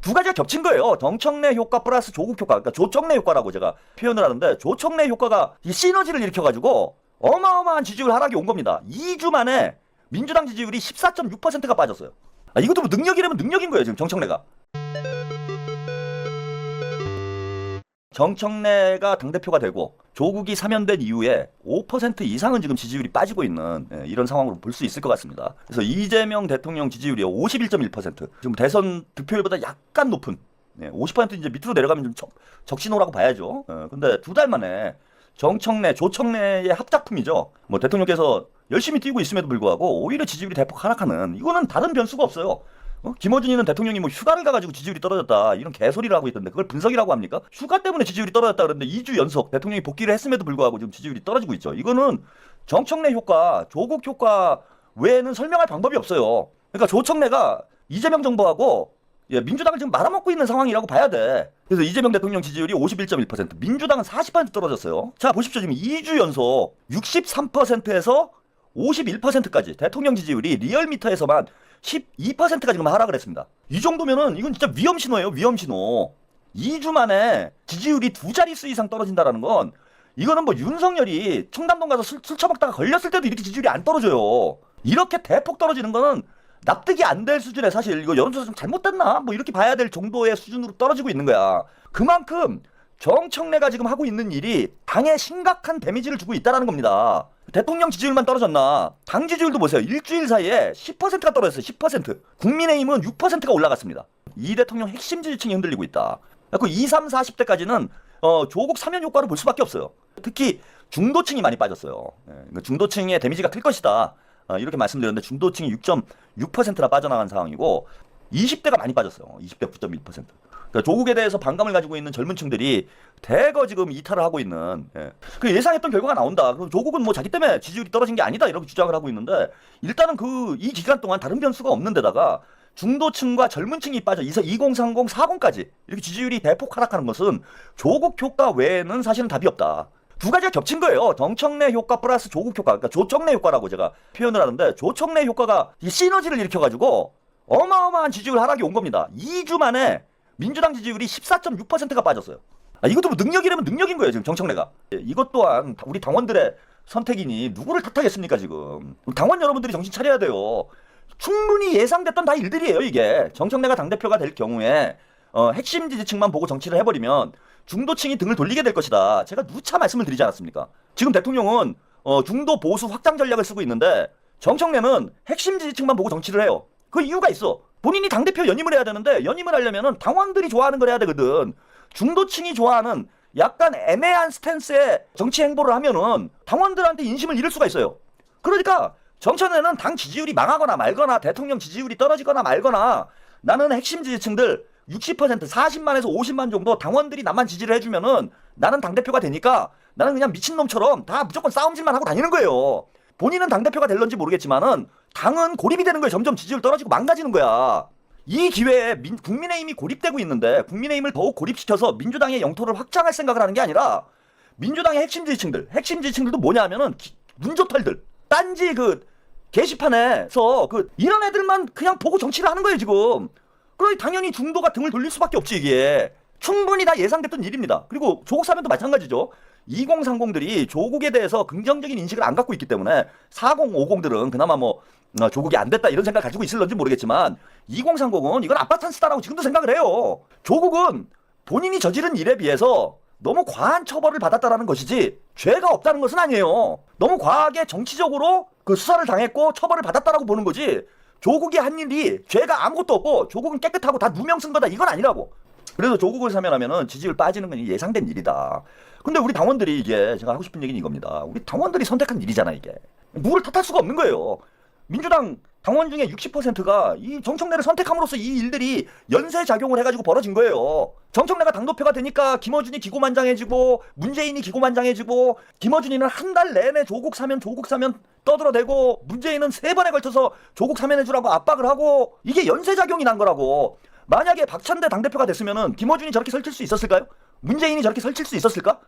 두 가지가 겹친 거예요. 정청래 효과 플러스 조국 효과, 그러니까 조청래 효과라고 제가 표현을 하는데, 조청래 효과가 이 시너지를 일으켜가지고 어마어마한 지지율 하락이 온 겁니다. 2주 만에 민주당 지지율이 14.6%가 빠졌어요. 이것도 뭐 능력이라면 능력인 거예요, 지금 정청래가. 정청래가 당대표가 되고 조국이 사면된 이후에 5% 이상은 지금 지지율이 빠지고 있는 이런 상황으로 볼 수 있을 것 같습니다. 그래서 이재명 대통령 지지율이 51.1%, 지금 대선 득표율보다 약간 높은 50% 이제 밑으로 내려가면 좀 적신호라고 봐야죠. 근데 두 달 만에 정청래, 조청래의 합작품이죠. 뭐 대통령께서 열심히 뛰고 있음에도 불구하고 오히려 지지율이 대폭 하락하는, 이거는 다른 변수가 없어요. 김어준이는 대통령이 뭐 휴가를 가가지고 지지율이 떨어졌다 이런 개소리를 하고 있던데 그걸 분석이라고 합니까? 휴가 때문에 지지율이 떨어졌다 그러는데 2주 연속 대통령이 복귀를 했음에도 불구하고 지금 지지율이 떨어지고 있죠. 이거는 정청래 효과, 조국 효과 외에는 설명할 방법이 없어요. 그러니까 조청래가 이재명 정부하고 민주당을 지금 말아먹고 있는 상황이라고 봐야 돼. 그래서 이재명 대통령 지지율이 51.1%, 민주당은 40% 떨어졌어요. 자, 보십시오. 지금 2주 연속 63%에서 51%까지 대통령 지지율이 리얼미터에서만 12%가 지금 하락을 했습니다. 이 정도면은 이건 진짜 위험 신호예요, 위험 신호. 2주 만에 지지율이 두 자릿수 이상 떨어진다라는 건, 이거는 뭐 윤석열이 청담동 가서 술 처먹다가 걸렸을 때도 이렇게 지지율이 안 떨어져요. 이렇게 대폭 떨어지는 거는 납득이 안 될 수준의, 사실 이거 여론조사 좀 잘못됐나? 뭐 이렇게 봐야 될 정도의 수준으로 떨어지고 있는 거야. 그만큼 정청래가 지금 하고 있는 일이 당에 심각한 데미지를 주고 있다는 겁니다. 대통령 지지율만 떨어졌나? 당 지지율도 보세요. 일주일 사이에 10%가 떨어졌어요. 10%. 국민의힘은 6%가 올라갔습니다. 이 대통령 핵심 지지층이 흔들리고 있다. 그래서 20, 30, 40대까지는 조국 사면 효과를 볼 수밖에 없어요. 특히 중도층이 많이 빠졌어요. 중도층의 데미지가 클 것이다. 이렇게 말씀드렸는데 중도층이 6.6%나 빠져나간 상황이고 20대가 많이 빠졌어요. 20대 9.1%. 그러니까 조국에 대해서 반감을 가지고 있는 젊은 층들이 대거 지금 이탈을 하고 있는, 그 예상했던 결과가 나온다. 그럼 조국은 뭐 자기 때문에 지지율이 떨어진 게 아니다 이렇게 주장을 하고 있는데, 일단은 이 기간 동안 다른 변수가 없는 데다가 중도층과 젊은 층이 빠져 2030, 40까지 이렇게 지지율이 대폭 하락하는 것은 조국 효과 외에는 사실은 답이 없다. 두 가지가 겹친 거예요. 정청래 효과 플러스 조국 효과, 그러니까 조청래 효과라고 제가 표현을 하는데, 조청래 효과가 이 시너지를 일으켜가지고 어마어마한 지지율 하락이 온 겁니다. 2주 만에 민주당 지지율이 14.6%가 빠졌어요. 이것도 뭐 능력이라면 능력인 거예요, 지금 정청래가. 이것 또한 우리 당원들의 선택이니 누구를 탓하겠습니까, 지금. 당원 여러분들이 정신 차려야 돼요. 충분히 예상됐던 다 일들이에요, 이게. 정청래가 당대표가 될 경우에 핵심 지지층만 보고 정치를 해버리면 중도층이 등을 돌리게 될 것이다. 제가 누차 말씀을 드리지 않았습니까? 지금 대통령은 중도 보수 확장 전략을 쓰고 있는데, 정청래는 핵심 지지층만 보고 정치를 해요. 그 이유가 있어. 본인이 당대표 연임을 해야 되는데, 연임을 하려면은 당원들이 좋아하는 걸 해야 되거든. 중도층이 좋아하는 약간 애매한 스탠스의 정치 행보를 하면은 당원들한테 인심을 잃을 수가 있어요. 그러니까 정청래는 당 지지율이 망하거나 말거나 대통령 지지율이 떨어지거나 말거나, 나는 핵심 지지층들 60%, 40만에서 50만 정도 당원들이 나만 지지를 해주면은 나는 당대표가 되니까 나는 그냥 미친놈처럼 다 무조건 싸움질만 하고 다니는 거예요. 본인은 당대표가 될런지 모르겠지만은 당은 고립이 되는 거예요. 점점 지지율 떨어지고 망가지는 거야. 이 기회에 국민의힘이 고립되고 있는데, 국민의힘을 더욱 고립시켜서 민주당의 영토를 확장할 생각을 하는 게 아니라, 민주당의 핵심 지지층들도 뭐냐 하면은 문조털들, 딴지 그 게시판에서 이런 애들만 그냥 보고 정치를 하는 거예요, 지금. 그러니 당연히 중도가 등을 돌릴 수밖에 없지, 이게. 충분히 다 예상됐던 일입니다. 그리고 조국 사면도 마찬가지죠. 2030들이 조국에 대해서 긍정적인 인식을 안 갖고 있기 때문에 4050들은 그나마 뭐 조국이 안 됐다 이런 생각을 가지고 있을런지 모르겠지만, 2030은 이건 아빠 찬스다라고 지금도 생각을 해요. 조국은 본인이 저지른 일에 비해서 너무 과한 처벌을 받았다라는 것이지 죄가 없다는 것은 아니에요. 너무 과하게 정치적으로 그 수사를 당했고 처벌을 받았다라고 보는 거지, 조국이 한 일이 죄가 아무것도 없고 조국은 깨끗하고 다 누명 쓴 거다 이건 아니라고. 그래서 조국을 사면하면은 지지율 빠지는 건 예상된 일이다. 근데 우리 당원들이, 이게 제가 하고 싶은 얘기는 이겁니다. 우리 당원들이 선택한 일이잖아, 이게. 누구를 탓할 수가 없는 거예요. 민주당 당원 중에 60%가 이 정청래를 선택함으로써 이 일들이 연쇄작용을 해가지고 벌어진 거예요. 정청래가 당대표가 되니까 김어준이 기고만장해지고 문재인이 기고만장해지고, 김어준이는 한 달 내내 조국 사면 떠들어대고, 문재인은 3번에 걸쳐서 조국 사면해주라고 압박을 하고, 이게 연쇄작용이 난 거라고. 만약에 박찬대 당대표가 됐으면은 김어준이 저렇게 설칠 수 있었을까요? 문재인이 저렇게 설칠 수 있었을까?